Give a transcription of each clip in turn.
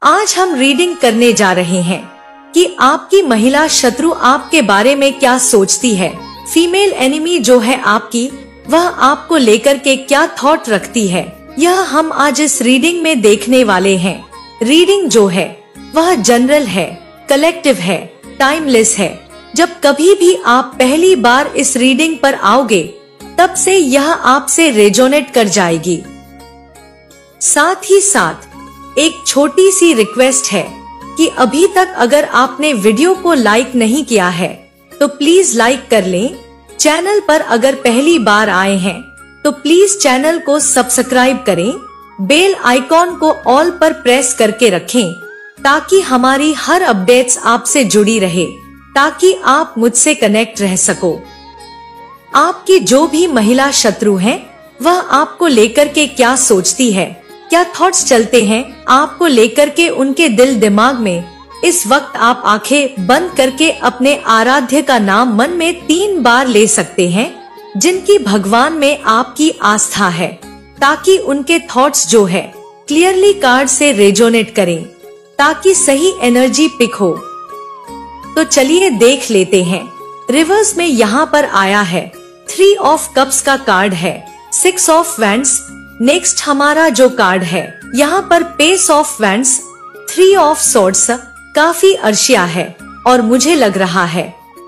आज हम रीडिंग करने जा रहे हैं कि आपकी महिला शत्रु आपके बारे में क्या सोचती है। फीमेल एनिमी जो है आपकी, वह आपको लेकर के क्या थॉट रखती है, यह हम आज इस रीडिंग में देखने वाले हैं। रीडिंग जो है वह जनरल है, कलेक्टिव है, टाइमलेस है। जब कभी भी आप पहली बार इस रीडिंग पर आओगे, तब से यह आपसे रेजोनेट कर जाएगी। साथ ही साथ एक छोटी सी रिक्वेस्ट है कि अभी तक अगर आपने वीडियो को लाइक नहीं किया है तो प्लीज लाइक कर लें। चैनल पर अगर पहली बार आए हैं तो प्लीज चैनल को सब्सक्राइब करें। बेल आइकॉन को ऑल पर प्रेस करके रखें ताकि हमारी हर अपडेट्स आपसे जुड़ी रहे, ताकि आप मुझसे कनेक्ट रह सको। आपकी जो भी महिला शत्रु है वह आपको लेकर के क्या सोचती है, क्या थॉट्स चलते हैं आपको लेकर के उनके दिल दिमाग में। इस वक्त आप आंखें बंद करके अपने आराध्य का नाम मन में 3 बार ले सकते हैं, जिनकी भगवान में आपकी आस्था है, ताकि उनके थॉट्स जो है क्लियरली कार्ड से रेजोनेट करें, ताकि सही एनर्जी पिक हो। तो चलिए देख लेते हैं। रिवर्स में यहाँ पर आया है 3 ऑफ कप्स का कार्ड है, 6 ऑफ वैंड्स। नेक्स्ट हमारा जो कार्ड है यहाँ पर page of wands, 3 of swords. काफी अर्शिया है और मुझे लग रहा है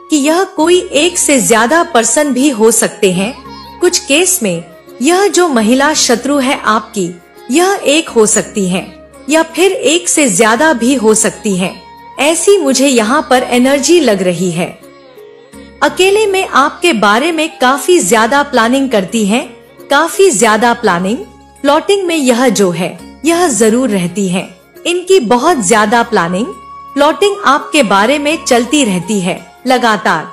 कि यह कोई एक से ज्यादा पर्सन भी हो सकते हैं। कुछ केस में यह जो महिला शत्रु है आपकी, यह एक हो सकती है या फिर एक से ज्यादा भी हो सकती है। ऐसी मुझे यहाँ पर एनर्जी लग रही है। अकेले में आपके बारे में काफी ज्यादा प्लानिंग करती है, काफी ज्यादा प्लानिंग प्लॉटिंग में यह जो है यह जरूर रहती है। इनकी बहुत ज्यादा प्लानिंग प्लॉटिंग आपके बारे में चलती रहती है लगातार।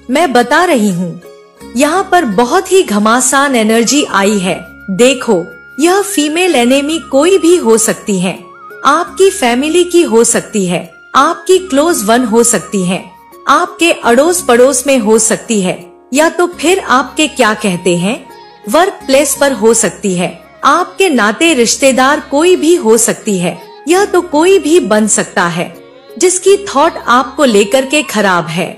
मैं बता रही हूँ यहाँ पर बहुत ही घमासान एनर्जी आई है। देखो, यह फीमेल एनिमी कोई भी हो सकती है, आपकी फैमिली की हो सकती है, आपकी क्लोज वन हो सकती है, आपके अड़ोस पड़ोस में हो सकती है, या तो फिर आपके क्या कहते हैं वर्क प्लेस पर हो सकती है, आपके नाते रिश्तेदार कोई भी हो सकती है। यह तो कोई भी बन सकता है जिसकी थॉट आपको लेकर के खराब है।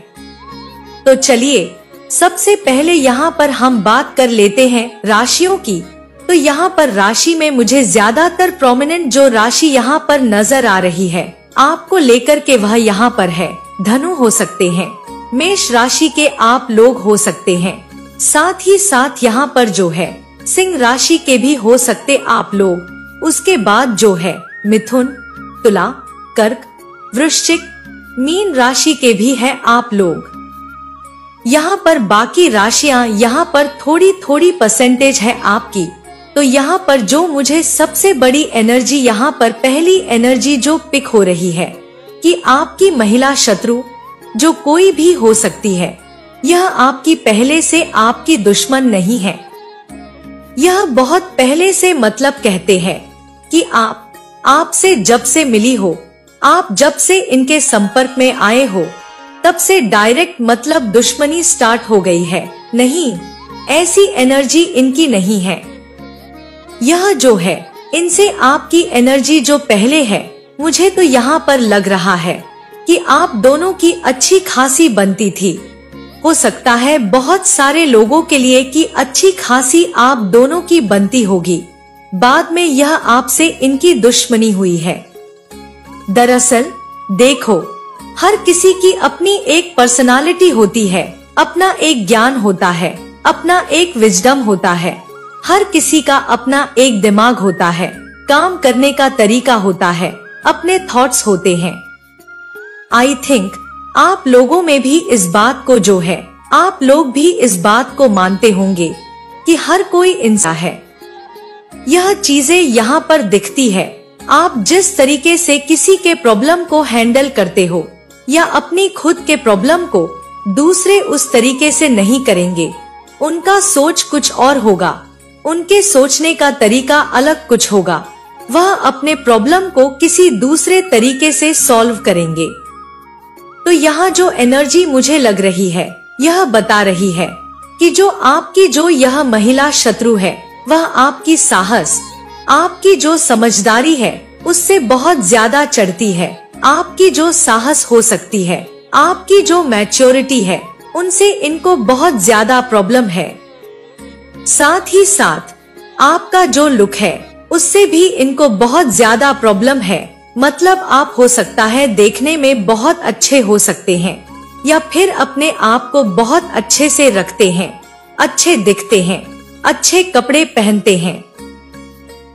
तो चलिए सबसे पहले यहाँ पर हम बात कर लेते हैं राशियों की। तो यहाँ पर राशि में मुझे ज्यादातर प्रोमिनेंट जो राशि यहाँ पर नजर आ रही है आपको लेकर के, वह यहाँ पर है धनु हो सकते हैं, मेष राशि के आप लोग हो सकते हैं, साथ ही साथ यहाँ पर जो है सिंह राशि के भी हो सकते आप लोग। उसके बाद जो है मिथुन, तुला, कर्क, वृश्चिक, मीन राशि के भी हैं आप लोग। यहाँ पर बाकी राशियां यहाँ पर थोड़ी थोड़ी परसेंटेज है आपकी। तो यहाँ पर जो मुझे सबसे बड़ी एनर्जी यहाँ पर पहली एनर्जी जो पिक हो रही है कि आपकी महिला शत्रु जो कोई भी हो सकती है, यह आपकी पहले से आपकी दुश्मन नहीं है। यह बहुत पहले से मतलब कहते हैं कि आपसे जब से मिली हो, आप जब से इनके संपर्क में आए हो, तब से डायरेक्ट मतलब दुश्मनी स्टार्ट हो गई है। नहीं, ऐसी एनर्जी इनकी नहीं है। यह जो है इनसे आपकी एनर्जी जो पहले है, मुझे तो यहाँ पर लग रहा है कि आप दोनों की अच्छी खासी बनती थी। हो सकता है बहुत सारे लोगों के लिए कि अच्छी खासी आप दोनों की बनती होगी, बाद में यह आपसे इनकी दुश्मनी हुई है। दरअसल देखो, हर किसी की अपनी एक पर्सनालिटी होती है, अपना एक ज्ञान होता है, अपना एक विजडम होता है, हर किसी का अपना एक दिमाग होता है, काम करने का तरीका होता है, अपने थॉट्स होते हैं। आई थिंक आप लोगों में भी इस बात को जो है, आप लोग भी इस बात को मानते होंगे कि हर कोई इंसान है। यह चीजें यहाँ पर दिखती है। आप जिस तरीके से किसी के प्रॉब्लम को हैंडल करते हो या अपनी खुद के प्रॉब्लम को, दूसरे उस तरीके से नहीं करेंगे। उनका सोच कुछ और होगा, उनके सोचने का तरीका अलग कुछ होगा। वह अपने प्रॉब्लम को किसी दूसरे तरीके से सॉल्व करेंगे। तो यहाँ जो एनर्जी मुझे लग रही है, यह बता रही है कि जो आपकी जो यह महिला शत्रु है, वह आपकी साहस, आपकी जो समझदारी है उससे बहुत ज्यादा चढ़ती है। आपकी जो साहस हो सकती है, आपकी जो मैच्योरिटी है, उनसे इनको बहुत ज्यादा प्रॉब्लम है। साथ ही साथ आपका जो लुक है, उससे भी इनको बहुत ज्यादा प्रॉब्लम है। मतलब आप हो सकता है देखने में बहुत अच्छे हो सकते हैं, या फिर अपने आप को बहुत अच्छे से रखते हैं, अच्छे दिखते हैं, अच्छे कपड़े पहनते हैं।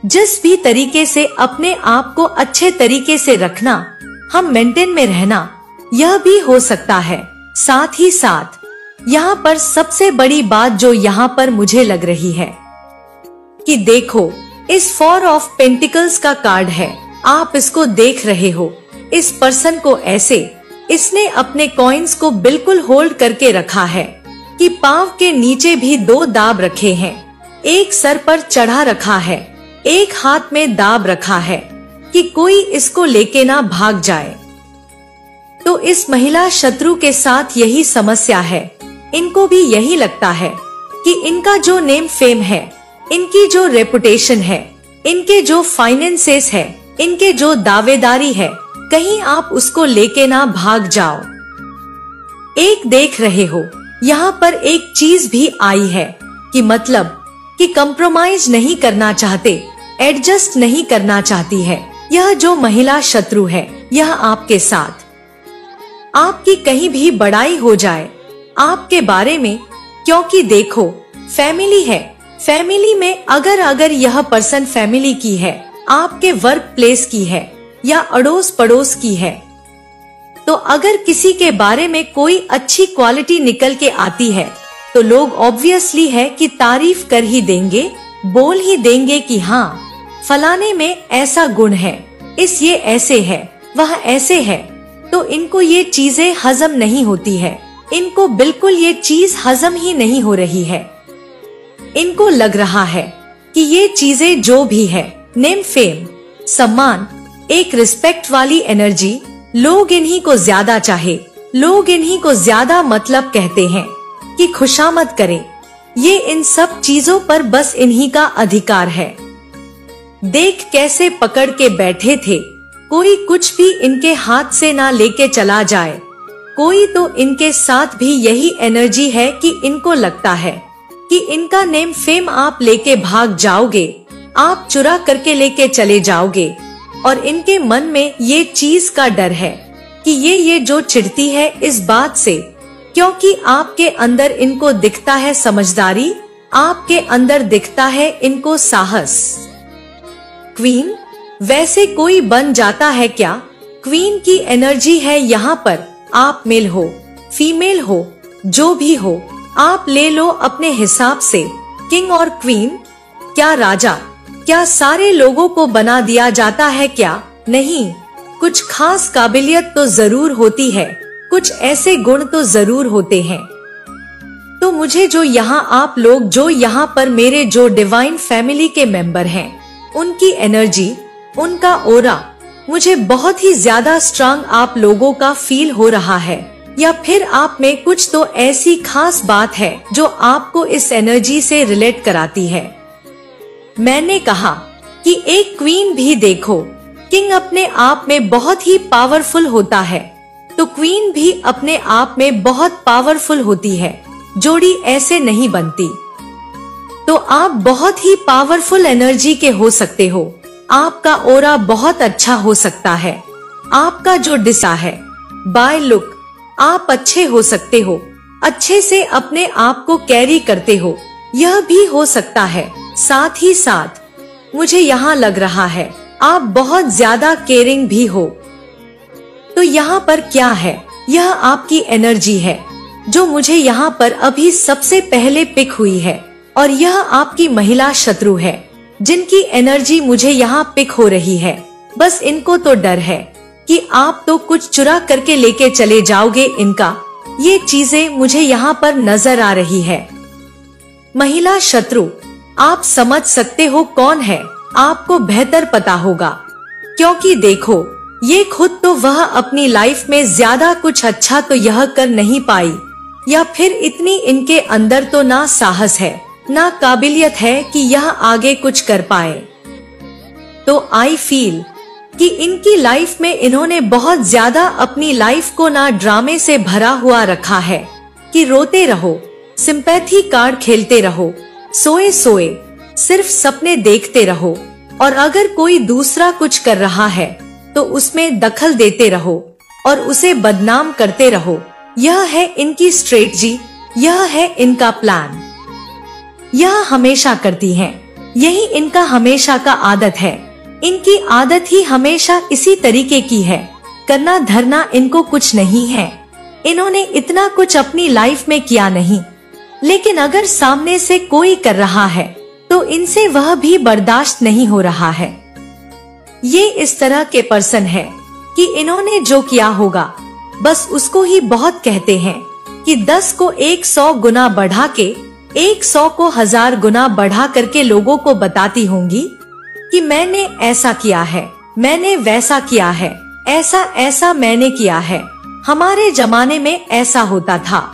जिस भी तरीके से अपने आप को अच्छे तरीके से रखना, हम मेंटेन में रहना, यह भी हो सकता है। साथ ही साथ यहाँ पर सबसे बड़ी बात जो यहाँ पर मुझे लग रही है कि देखो, इस 4 ऑफ पेंटिकल्स का कार्ड है। आप इसको देख रहे हो, इस पर्सन को ऐसे, इसने अपने कॉइन्स को बिल्कुल होल्ड करके रखा है कि पांव के नीचे भी 2 दाब रखे हैं, एक सर पर चढ़ा रखा है, एक हाथ में दाब रखा है कि कोई इसको लेके ना भाग जाए। तो इस महिला शत्रु के साथ यही समस्या है। इनको भी यही लगता है कि इनका जो नेम फेम है, इनकी जो रेपुटेशन है, इनके जो फाइनेंसेस है, इनके जो दावेदारी है, कहीं आप उसको लेके ना भाग जाओ। एक देख रहे हो, यहाँ पर एक चीज भी आई है कि मतलब कि कंप्रोमाइज नहीं करना चाहते, एडजस्ट नहीं करना चाहती है। यह जो महिला शत्रु है, यह आपके साथ, आपकी कहीं भी बड़ाई हो जाए आपके बारे में, क्योंकि देखो फैमिली है। फैमिली में अगर यह पर्सन फैमिली की है, आपके वर्क प्लेस की है, या अड़ोस पड़ोस की है, तो अगर किसी के बारे में कोई अच्छी क्वालिटी निकल के आती है, तो लोग ऑब्वियसली है कि तारीफ कर ही देंगे, बोल ही देंगे कि हाँ, फलाने में ऐसा गुण है, ये ऐसे है, वह ऐसे है। तो इनको ये चीजें हजम नहीं होती है, इनको बिल्कुल ये चीज हजम ही नहीं हो रही है। इनको लग रहा है कि ये चीजें जो भी है, नेम फेम, सम्मान, एक रिस्पेक्ट वाली एनर्जी, लोग इन्हीं को ज्यादा चाहे, लोग इन्हीं को ज्यादा मतलब कहते हैं कि खुशामद करें। ये इन सब चीजों पर बस इन्हीं का अधिकार है। देख कैसे पकड़ के बैठे थे, कोई कुछ भी इनके हाथ से ना लेके चला जाए। कोई तो इनके साथ भी यही एनर्जी है कि इनको लगता है कि इनका नेम फेम आप लेके भाग जाओगे, आप चुरा करके लेके चले जाओगे। और इनके मन में ये चीज का डर है कि ये जो चिढ़ती है इस बात से, क्योंकि आपके अंदर इनको दिखता है समझदारी, आपके अंदर दिखता है इनको साहस। क्वीन, वैसे कोई बन जाता है क्या? क्वीन की एनर्जी है यहाँ पर। आप मेल हो, फीमेल हो, जो भी हो, आप ले लो अपने हिसाब से। किंग और क्वीन, क्या राजा, क्या सारे लोगों को बना दिया जाता है क्या? नहीं, कुछ खास काबिलियत तो जरूर होती है, कुछ ऐसे गुण तो जरूर होते हैं। तो मुझे जो यहाँ आप लोग जो यहाँ पर मेरे जो डिवाइन फैमिली के मेंबर हैं, उनकी एनर्जी, उनका ओरा मुझे बहुत ही ज्यादा स्ट्रांग आप लोगों का फील हो रहा है। या फिर आप में कुछ तो ऐसी खास बात है जो आपको इस एनर्जी से रिलेट कराती है। मैंने कहा कि एक क्वीन भी देखो, किंग अपने आप में बहुत ही पावरफुल होता है, तो क्वीन भी अपने आप में बहुत पावरफुल होती है। जोड़ी ऐसे नहीं बनती। तो आप बहुत ही पावरफुल एनर्जी के हो सकते हो। आपका ओरा बहुत अच्छा हो सकता है। आपका जो डिसा है, बाय लुक आप अच्छे हो सकते हो, अच्छे से अपने आप को कैरी करते हो, यह भी हो सकता है। साथ ही साथ मुझे यहाँ लग रहा है आप बहुत ज्यादा केयरिंग भी हो। तो यहाँ पर क्या है, यह आपकी एनर्जी है जो मुझे यहाँ पर अभी सबसे पहले पिक हुई है। और यह आपकी महिला शत्रु है जिनकी एनर्जी मुझे यहाँ पिक हो रही है। बस इनको तो डर है कि आप तो कुछ चुरा करके लेके चले जाओगे इनका। ये चीजें मुझे यहाँ पर नजर आ रही है। महिला शत्रु, आप समझ सकते हो कौन है, आपको बेहतर पता होगा, क्योंकि देखो ये खुद तो वह अपनी लाइफ में ज्यादा कुछ अच्छा तो यह कर नहीं पाई, या फिर इतनी इनके अंदर तो ना साहस है ना काबिलियत है कि यह आगे कुछ कर पाए। तो आई फील कि इनकी लाइफ में इन्होंने बहुत ज्यादा अपनी लाइफ को ना ड्रामे से भरा हुआ रखा है कि रोते रहो, सिंपैथी कार्ड खेलते रहो, सोए सोए सिर्फ सपने देखते रहो, और अगर कोई दूसरा कुछ कर रहा है तो उसमें दखल देते रहो और उसे बदनाम करते रहो। यह है इनकी स्ट्रेटजी, यह है इनका प्लान। यह हमेशा करती हैं, यही इनका हमेशा का आदत है। इनकी आदत ही हमेशा इसी तरीके की है। करना धरना इनको कुछ नहीं है। इन्होंने इतना कुछ अपनी लाइफ में किया नहीं, लेकिन अगर सामने से कोई कर रहा है तो इनसे वह भी बर्दाश्त नहीं हो रहा है। ये इस तरह के पर्सन है कि इन्होंने जो किया होगा बस उसको ही बहुत कहते हैं कि 10 को 100 गुना बढ़ा के 100 को 1000 गुना बढ़ा करके लोगों को बताती होंगी कि मैंने ऐसा किया है, मैंने वैसा किया है, ऐसा ऐसा मैंने किया है, हमारे जमाने में ऐसा होता था।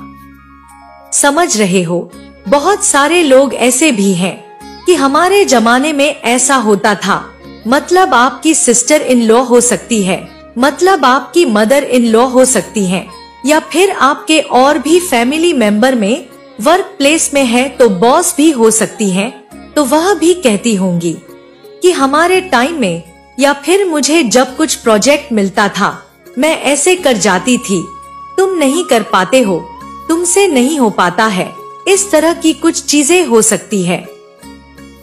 समझ रहे हो? बहुत सारे लोग ऐसे भी हैं कि हमारे जमाने में ऐसा होता था। मतलब आपकी सिस्टर इन लॉ हो सकती है, मतलब आपकी मदर इन लॉ हो सकती हैं, या फिर आपके और भी फैमिली मेंबर में वर्क प्लेस में है तो बॉस भी हो सकती हैं। तो वह भी कहती होंगी कि हमारे टाइम में, या फिर मुझे जब कुछ प्रोजेक्ट मिलता था मैं ऐसे कर जाती थी, तुम नहीं कर पाते हो, तुमसे नहीं हो पाता है। इस तरह की कुछ चीजें हो सकती है।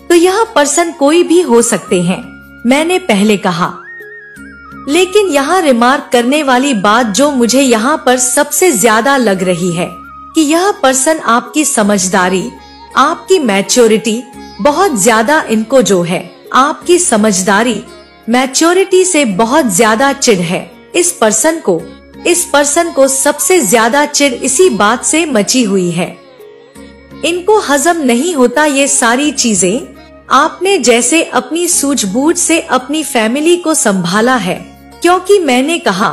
तो यह पर्सन कोई भी हो सकते हैं, मैंने पहले कहा। लेकिन यहाँ रिमार्क करने वाली बात जो मुझे यहाँ पर सबसे ज्यादा लग रही है कि यह पर्सन आपकी समझदारी, आपकी मैच्योरिटी बहुत ज्यादा, इनको जो है आपकी समझदारी मैच्योरिटी से बहुत ज्यादा चिढ़ है। इस पर्सन को सबसे ज्यादा चिढ़ इसी बात से मची हुई है। इनको हजम नहीं होता ये सारी चीजें। आपने जैसे अपनी सूझबूझ से अपनी फैमिली को संभाला है, क्योंकि मैंने कहा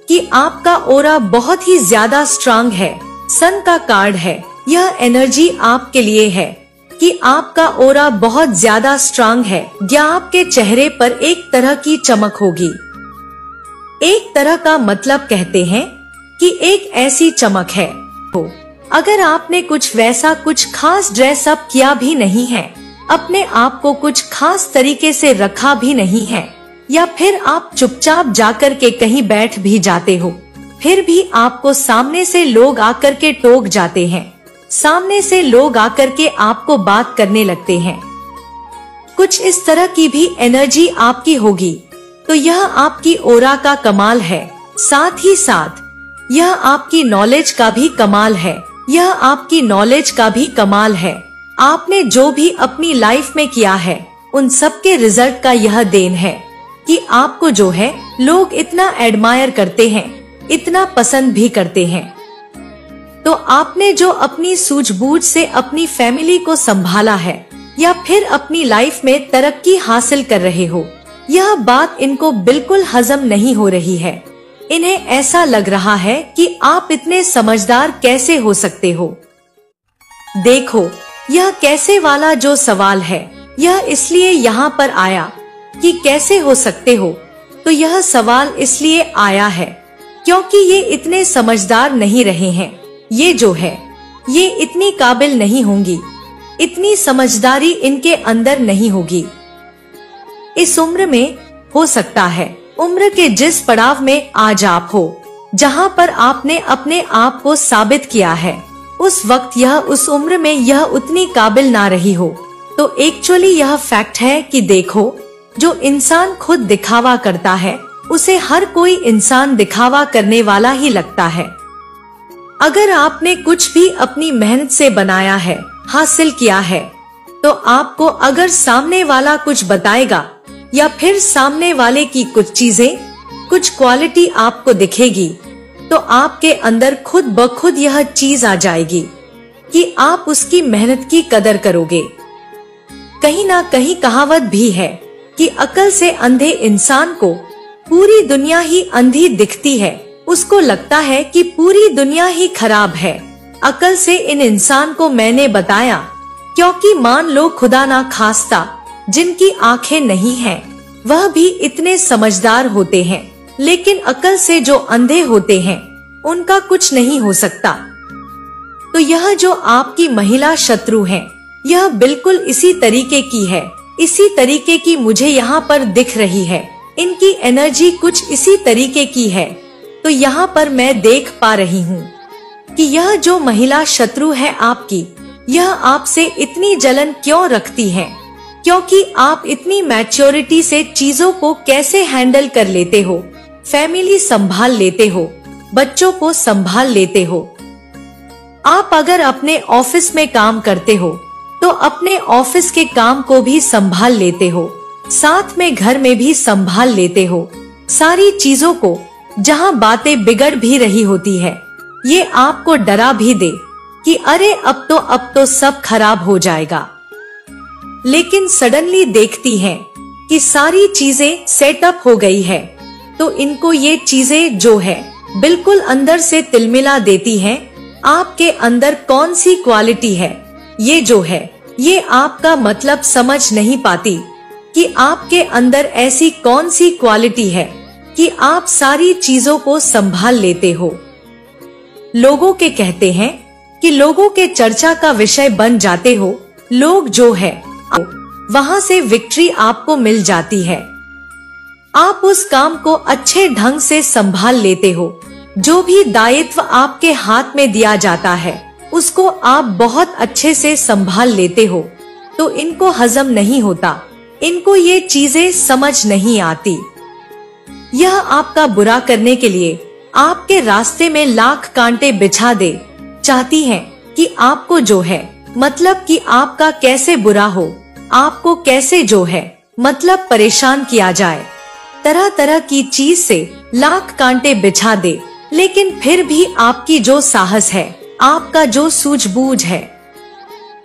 कि आपका ओरा बहुत ही ज्यादा स्ट्रांग है। सन का कार्ड है, यह एनर्जी आपके लिए है कि आपका ओरा बहुत ज्यादा स्ट्रांग है। या आपके चेहरे पर एक तरह की चमक होगी। एक तरह का मतलब कहते हैं कि एक ऐसी चमक है। अगर आपने कुछ वैसा कुछ खास ड्रेस अप किया भी नहीं है, अपने आप को कुछ खास तरीके से रखा भी नहीं है, या फिर आप चुपचाप जाकर के कहीं बैठ भी जाते हो, फिर भी आपको सामने से लोग आकर के टोक जाते हैं, सामने से लोग आकर के आपको बात करने लगते हैं। कुछ इस तरह की भी एनर्जी आपकी होगी। तो यह आपकी ओरा का कमाल है। साथ ही साथ यह आपकी नॉलेज का भी कमाल है। यह आपकी नॉलेज का भी कमाल है। आपने जो भी अपनी लाइफ में किया है उन सब के रिजल्ट का यह देन है कि आपको जो है लोग इतना एडमायर करते हैं, इतना पसंद भी करते हैं। तो आपने जो अपनी सूझबूझ से अपनी फैमिली को संभाला है, या फिर अपनी लाइफ में तरक्की हासिल कर रहे हो, यह बात इनको बिल्कुल हजम नहीं हो रही है। इन्हें ऐसा लग रहा है कि आप इतने समझदार कैसे हो सकते हो। देखो, यह कैसे वाला जो सवाल है, यह इसलिए यहाँ पर आया कि कैसे हो सकते हो। तो यह सवाल इसलिए आया है क्योंकि ये इतने समझदार नहीं रहे हैं। ये जो है ये इतनी काबिल नहीं होंगी, इतनी समझदारी इनके अंदर नहीं होगी। इस उम्र में हो सकता है उम्र के जिस पड़ाव में आज आप हो, जहाँ पर आपने अपने आप को साबित किया है, उस वक्त यह उस उम्र में यह उतनी काबिल ना रही हो। तो एक्चुअली यह फैक्ट है कि देखो, जो इंसान खुद दिखावा करता है उसे हर कोई इंसान दिखावा करने वाला ही लगता है। अगर आपने कुछ भी अपनी मेहनत से बनाया है, हासिल किया है, तो आपको अगर सामने वाला कुछ बताएगा या फिर सामने वाले की कुछ चीजें, कुछ क्वालिटी आपको दिखेगी, तो आपके अंदर खुद ब खुद यह चीज आ जाएगी कि आप उसकी मेहनत की कदर करोगे। कहीं ना कहीं कहावत भी है कि अकल से अंधे इंसान को पूरी दुनिया ही अंधी दिखती है। उसको लगता है कि पूरी दुनिया ही खराब है। अकल से इन इंसान को मैंने बताया, क्योंकि मान लो खुदा ना खास्ता जिनकी आंखें नहीं हैं, वह भी इतने समझदार होते हैं, लेकिन अकल से जो अंधे होते हैं उनका कुछ नहीं हो सकता। तो यह जो आपकी महिला शत्रु है, यह बिल्कुल इसी तरीके की है, इसी तरीके की मुझे यहाँ पर दिख रही है। इनकी एनर्जी कुछ इसी तरीके की है। तो यहाँ पर मैं देख पा रही हूँ कि यह जो महिला शत्रु है आपकी, यह आपसे इतनी जलन क्यों रखती है, क्योंकि आप इतनी मैच्योरिटी से चीजों को कैसे हैंडल कर लेते हो, फैमिली संभाल लेते हो, बच्चों को संभाल लेते हो। आप अगर अपने ऑफिस में काम करते हो तो अपने ऑफिस के काम को भी संभाल लेते हो, साथ में घर में भी संभाल लेते हो, सारी चीजों को। जहाँ बातें बिगड़ भी रही होती है, ये आपको डरा भी दे कि अरे अब तो सब खराब हो जाएगा, लेकिन सडनली देखती हैं कि सारी चीजें सेटअप हो गई है, तो इनको ये चीजें जो है बिल्कुल अंदर से तिलमिला देती हैं। आपके अंदर कौन सी क्वालिटी है, ये जो है ये आपका मतलब समझ नहीं पाती कि आपके अंदर ऐसी कौन सी क्वालिटी है कि आप सारी चीजों को संभाल लेते हो। लोगों के कहते हैं कि लोगों के चर्चा का विषय बन जाते हो, लोग जो है वहाँ से विक्ट्री आपको मिल जाती है। आप उस काम को अच्छे ढंग से संभाल लेते हो, जो भी दायित्व आपके हाथ में दिया जाता है उसको आप बहुत अच्छे से संभाल लेते हो। तो इनको हजम नहीं होता, इनको ये चीजें समझ नहीं आती। यह आपका बुरा करने के लिए आपके रास्ते में लाख कांटे बिछा दे, चाहती हैं कि आपको जो है मतलब कि आपका कैसे बुरा हो, आपको कैसे जो है मतलब परेशान किया जाए, तरह तरह की चीज से लाख कांटे बिछा दे। लेकिन फिर भी आपकी जो साहस है, आपका जो सूझबूझ है,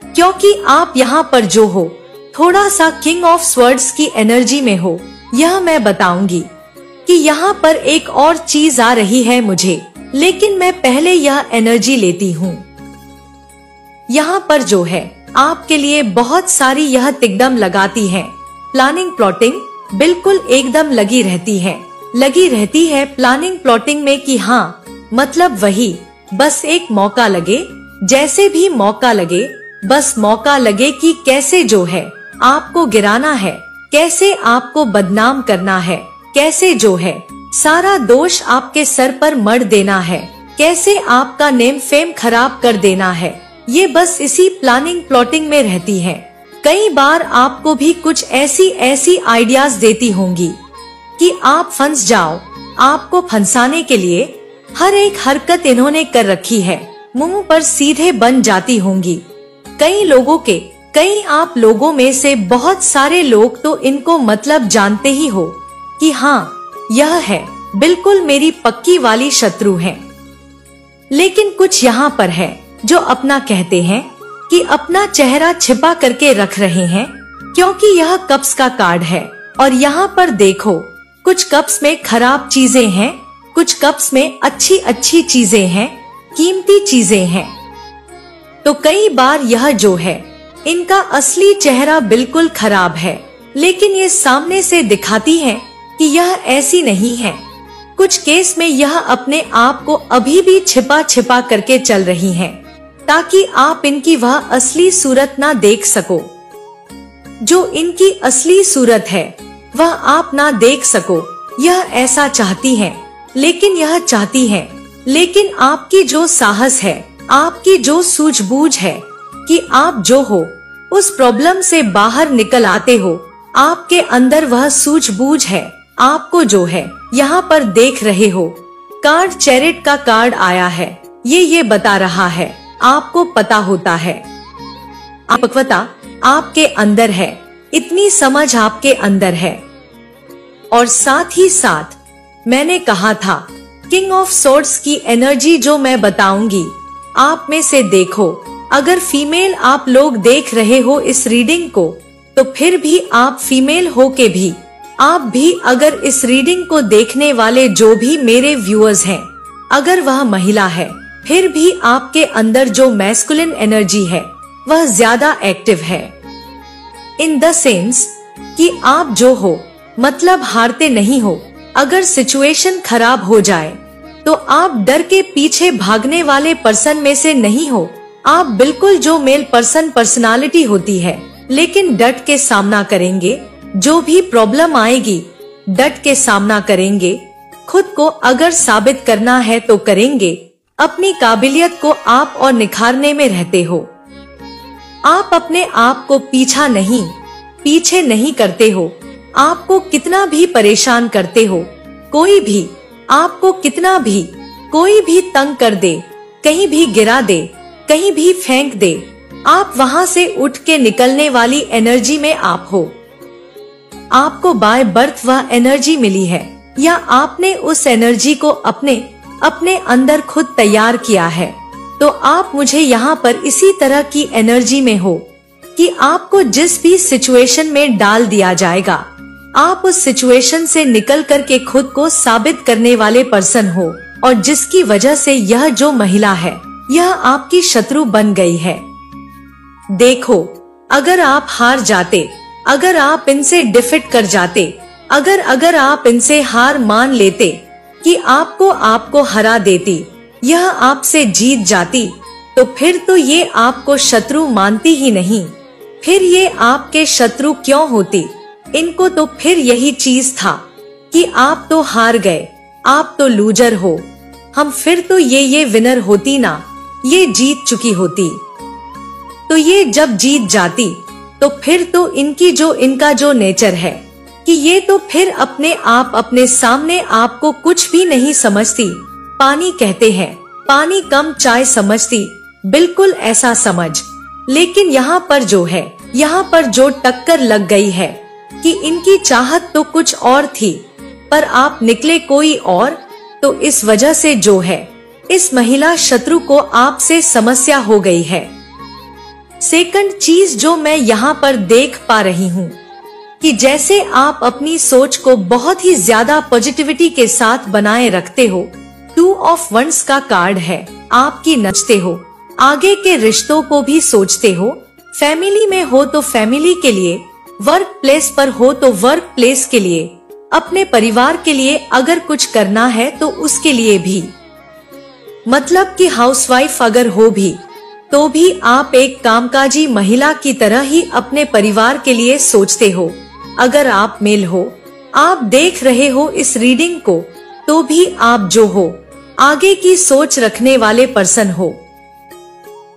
क्योंकि आप यहाँ पर जो हो थोड़ा सा किंग ऑफ स्वर्ड्स की एनर्जी में हो। यह मैं बताऊंगी कि यहाँ पर एक और चीज आ रही है मुझे, लेकिन मैं पहले यह एनर्जी लेती हूँ। यहाँ पर जो है आपके लिए बहुत सारी यह तिकदम लगाती है, प्लानिंग प्लॉटिंग बिल्कुल एकदम लगी रहती है प्लानिंग प्लॉटिंग में कि हाँ मतलब वही बस एक मौका लगे, जैसे भी मौका लगे, बस मौका लगे कि कैसे जो है आपको गिराना है, कैसे आपको बदनाम करना है, कैसे जो है सारा दोष आपके सर पर मढ़ देना है, कैसे आपका नेम फेम खराब कर देना है। ये बस इसी प्लानिंग प्लॉटिंग में रहती है। कई बार आपको भी कुछ ऐसी आइडियाज देती होंगी कि आप फंस जाओ। आपको फंसाने के लिए हर एक हरकत इन्होंने कर रखी है, मुंह पर सीधे बन जाती होंगी। कई आप लोगों में से बहुत सारे लोग तो इनको मतलब जानते ही हो कि हाँ यह है बिल्कुल मेरी पक्की वाली शत्रु है। लेकिन कुछ यहाँ पर है जो अपना कहते हैं कि अपना चेहरा छिपा करके रख रहे हैं, क्योंकि यह कप्स का कार्ड है। और यहाँ पर देखो, कुछ कप्स में खराब चीजें हैं, कुछ कप्स में अच्छी चीजें हैं, कीमती चीजें हैं। तो कई बार यह जो है इनका असली चेहरा बिल्कुल खराब है, लेकिन ये सामने से दिखाती है कि यह ऐसी नहीं है। कुछ केस में यह अपने आप को अभी भी छिपा करके चल रही हैं, ताकि आप इनकी वह असली सूरत ना देख सको। जो इनकी असली सूरत है वह आप ना देख सको। यह ऐसा चाहती है, लेकिन यह चाहती है, लेकिन आपकी जो साहस है, आपकी जो सूझबूझ है कि आप जो हो उस प्रॉब्लम से बाहर निकल आते हो, आपके अंदर वह सूझबूझ है। आपको जो है यहाँ पर देख रहे हो, कार्ड चैरिट का कार्ड आया है। ये बता रहा है आपको पता होता है, पक्वता आपके अंदर है, इतनी समझ आपके अंदर है। और साथ ही साथ मैंने कहा था किंग ऑफ सोर्ड्स की एनर्जी जो मैं बताऊंगी, आप में से देखो, अगर फीमेल आप लोग देख रहे हो इस रीडिंग को, तो फिर भी आप फीमेल हो के भी, आप भी अगर इस रीडिंग को देखने वाले जो भी मेरे व्यूअर्स हैं, अगर वह महिला है, फिर भी आपके अंदर जो मैस्कुलिन एनर्जी है वह ज्यादा एक्टिव है। इन द सेंस कि आप जो हो मतलब हारते नहीं हो। अगर सिचुएशन खराब हो जाए तो आप डर के पीछे भागने वाले पर्सन में से नहीं हो। आप बिल्कुल जो मेल पर्सन पर्सनालिटी होती है, लेकिन डट के सामना करेंगे। जो भी प्रॉब्लम आएगी डट के सामना करेंगे। खुद को अगर साबित करना है तो करेंगे। अपनी काबिलियत को आप और निखारने में रहते हो। आप अपने आप को पीछे नहीं करते हो। आपको कितना भी परेशान करते हो, कोई भी आपको कितना भी कोई भी तंग कर दे, कहीं भी गिरा दे, कहीं भी फेंक दे, आप वहां से उठ के निकलने वाली एनर्जी में आप हो। आपको बाय बर्थ वह एनर्जी मिली है, या आपने उस एनर्जी को अपने अंदर खुद तैयार किया है। तो आप मुझे यहाँ पर इसी तरह की एनर्जी में हो कि आपको जिस भी सिचुएशन में डाल दिया जाएगा, आप उस सिचुएशन से निकल कर के खुद को साबित करने वाले पर्सन हो, और जिसकी वजह से यह जो महिला है यह आपकी शत्रु बन गई है। देखो, अगर आप हार जाते, अगर आप इनसे डिफीट कर जाते, अगर आप इनसे हार मान लेते कि आपको हरा देती, यह आपसे जीत जाती, तो फिर तो ये आपको शत्रु मानती ही नहीं। फिर ये आपके शत्रु क्यों होती? इनको तो फिर यही चीज था कि आप तो हार गए, आप तो लूजर हो। हम फिर तो ये विनर होती ना, ये जीत चुकी होती। तो ये जब जीत जाती तो फिर तो इनका जो नेचर है कि ये तो फिर अपने सामने आपको कुछ भी नहीं समझती। पानी कहते हैं, पानी कम चाय समझती, बिल्कुल ऐसा समझ। लेकिन यहाँ पर जो टक्कर लग गई है कि इनकी चाहत तो कुछ और थी, पर आप निकले कोई और। तो इस वजह से जो है, इस महिला शत्रु को आपसे समस्या हो गई है। सेकंड चीज जो मैं यहाँ पर देख पा रही हूँ कि जैसे आप अपनी सोच को बहुत ही ज्यादा पॉजिटिविटी के साथ बनाए रखते हो। 2 ऑफ वंड्स का कार्ड है, आपकी नचते हो, आगे के रिश्तों को भी सोचते हो। फैमिली में हो तो फैमिली के लिए, वर्क प्लेस पर हो तो वर्क प्लेस के लिए, अपने परिवार के लिए अगर कुछ करना है तो उसके लिए भी। मतलब कि हाउसवाइफ अगर हो भी तो भी आप एक कामकाजी महिला की तरह ही अपने परिवार के लिए सोचते हो। अगर आप मेल हो, आप देख रहे हो इस रीडिंग को, तो भी आप जो हो, आगे की सोच रखने वाले पर्सन हो।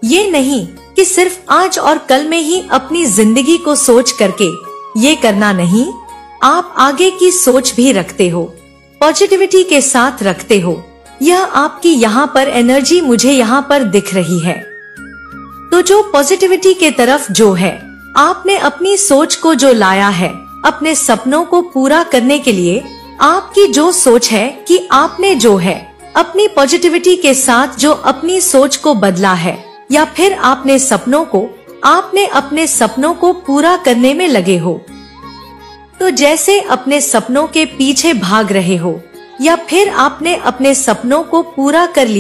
ये नहीं कि सिर्फ आज और कल में ही अपनी जिंदगी को सोच करके ये करना नहीं, आप आगे की सोच भी रखते हो, पॉजिटिविटी के साथ रखते हो। यह आपकी यहाँ पर एनर्जी मुझे यहाँ पर दिख रही है। तो जो पॉजिटिविटी के तरफ जो है, आपने अपनी सोच को जो लाया है, अपने सपनों को पूरा करने के लिए आपकी जो सोच है कि आपने जो है अपनी पॉजिटिविटी के साथ जो अपनी सोच को बदला है, या फिर आपने अपने सपनों को पूरा करने में लगे हो। तो जैसे अपने सपनों के पीछे भाग रहे हो, या फिर आपने अपने सपनों को पूरा कर लिया।